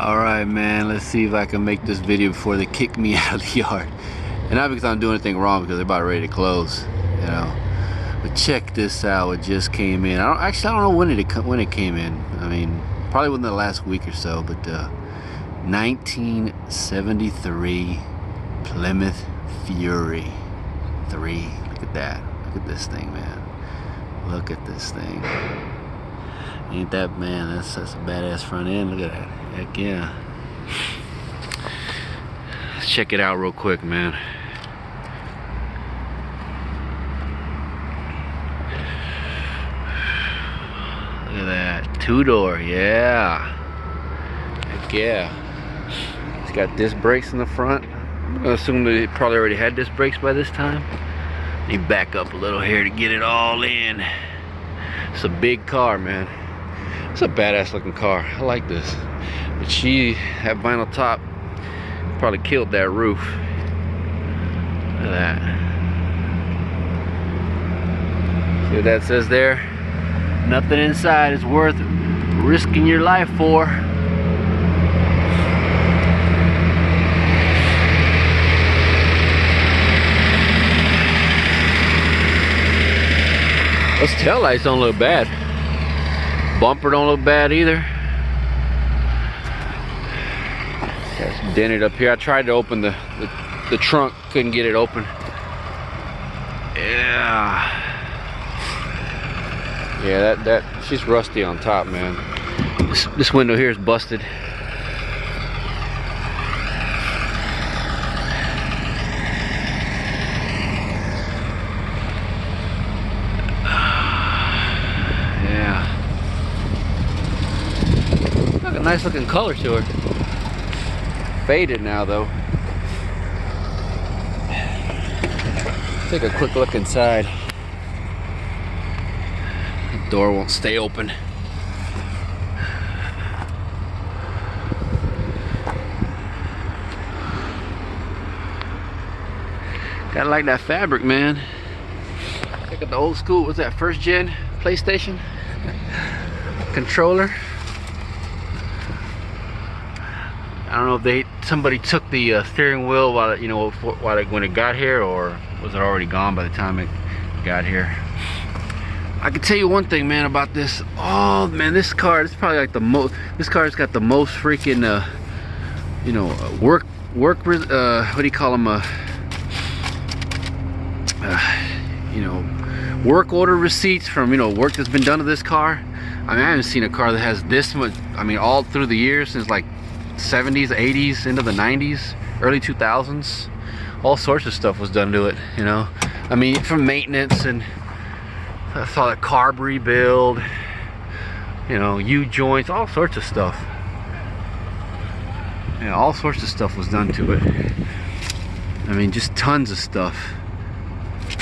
Alright, man, let's see if I can make this video before they kick me out of the yard. And not because I'm doing anything wrong, because they're about ready to close, you know. But check this out, it just came in. I don't know when it came in. I mean, probably within the last week or so, but 1973 Plymouth Fury 3. Look at that. Look at this thing, man. Look at this thing. Ain't that, man, that's a badass front end. Look at that. Heck yeah. Let's check it out real quick, man. Look at that. Two-door, yeah. Heck yeah. It's got disc brakes in the front. I'm gonna assume that it probably already had disc brakes by this time. Let me back up a little here to get it all in. It's a big car, man. It's a badass looking car. I like this. But that vinyl top probably killed that roof. Look at that. See what that says there? Nothing inside is worth risking your life for. Those taillights don't look bad. Bumper don't look bad either. It's dented up here. I tried to open the trunk, couldn't get it open. Yeah, that she's rusty on top, man. This window here is busted. Nice looking color to her. Faded now though. Take a quick look inside. The door won't stay open. Gotta like that fabric, man. Check out the old school, what's that, first gen PlayStation controller. I don't know if somebody took the steering wheel while when it got here, or was it already gone by the time it got here. I can tell you one thing, man, about this. Oh man, this car is probably like the most. This car's got the most freaking work what do you call them, work order receipts from work that's been done to this car. I mean, I haven't seen a car that has this much. I mean, all through the years since like 70s, 80s, into the 90s, early 2000s, all sorts of stuff was done to it, I mean, from maintenance, and I saw that carb rebuild, U-joints, all sorts of stuff. Yeah, all sorts of stuff was done to it. I mean, just tons of stuff.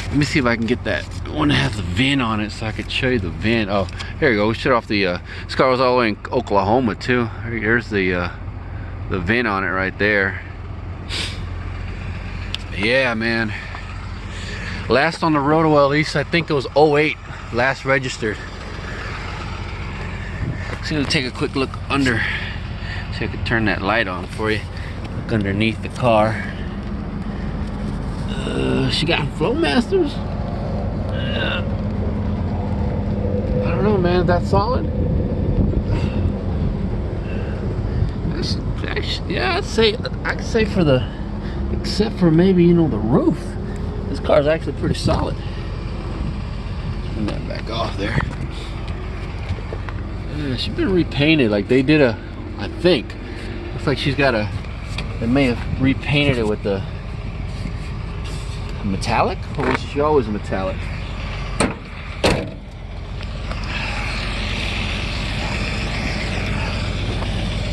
Let me see if I can get that one that has the VIN on it so I could show you the VIN. Oh, here you go. We shut off the this car was all the way in Oklahoma too. Here's the VIN on it right there. Yeah, man. Last on the road, well, at least I think it was 08 last registered. So I'm gonna take a quick look under. See if I can turn that light on for you. Look underneath the car. She got Flowmasters. I don't know, man. Is that solid? Yeah, I'd say for the, except for maybe the roof, this car is actually pretty solid. Turn that back off there. Yeah, she's been repainted, like they did I think looks like she's got they may have repainted it with the metallic, or was she always metallic?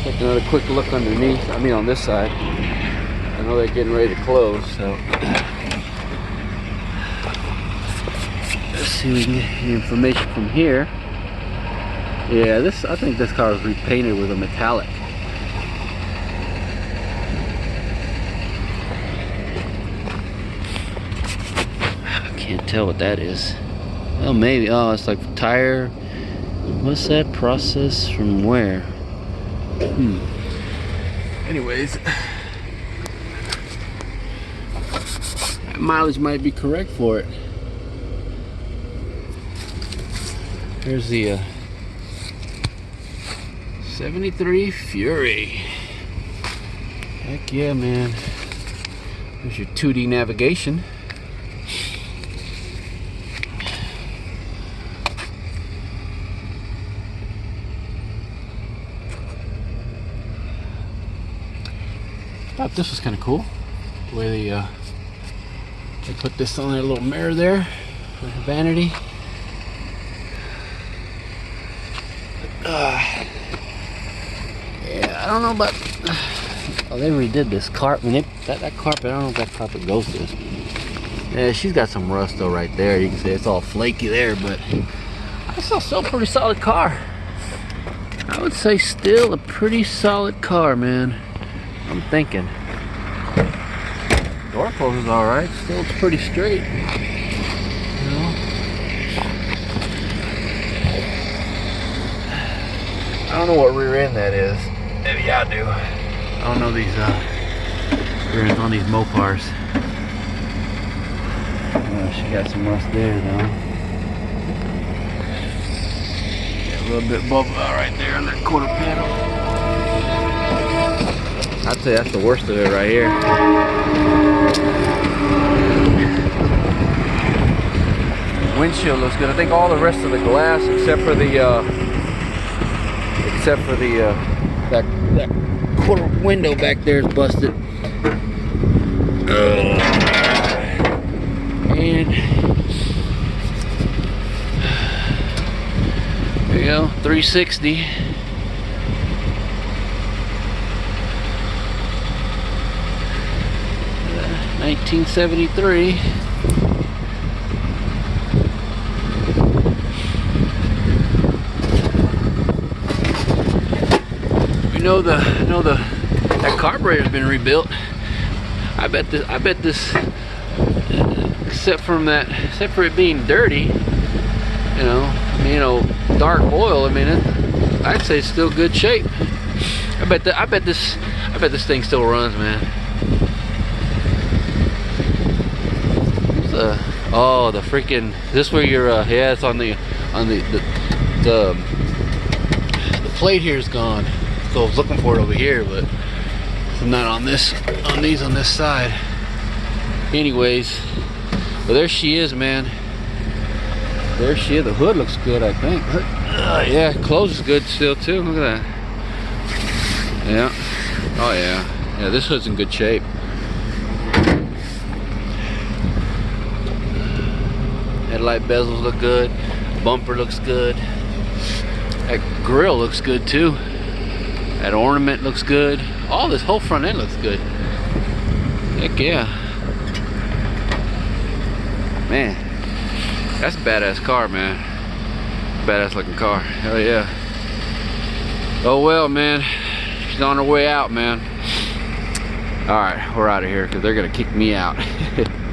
Take another quick look underneath. I mean, on this side. I know they're getting ready to close, so let's see if we can get any information from here. Yeah, I think this car was repainted with a metallic. I can't tell what that is. Oh, maybe. Oh, it's like tire. What's that process from where? Anyways, that mileage might be correct for it. Here's the 73 Fury. Heck yeah, man. There's your 2D navigation. Thought this was kind of cool. The way they put this on their little mirror there for vanity. Yeah, I don't know about. Oh, they redid this carpet. That carpet, I don't know if that carpet goes to this. Yeah, she's got some rust though right there. You can see it's all flaky there, but it's still a pretty solid car. I would say still a pretty solid car, man. I'm thinking. Door closes all right. Still, it's pretty straight. You know? I don't know what rear end that is. Maybe I do. I don't know these rear ends on these Mopars. She got some rust there though. Got a little bit bubble out right there on that quarter panel. I'd say that's the worst of it right here. Windshield looks good. I think all the rest of the glass, except for that quarter window back there, is busted. And there you go, 360. Uh, 1973. That carburetor's been rebuilt. I bet this except for it being dirty, dark oil, I'd say it's still good shape. I bet this thing still runs, man. Oh, the freaking, this where you're yeah, it's on the plate here is gone. So I was looking for it over here, but it's not on this side. Anyways, well, there she is, man. There she is. The hood looks good, I think. Yeah, clothes is good still too. Look at that. Yeah. Oh yeah. Yeah, this hood's in good shape. Headlight bezels look good. Bumper looks good. That grill looks good too. That ornament looks good. All this whole front end looks good. Heck yeah. Man, that's a badass car, man. Badass looking car. Hell yeah. Oh well, man. She's on her way out, man. Alright, we're out of here because they're going to kick me out.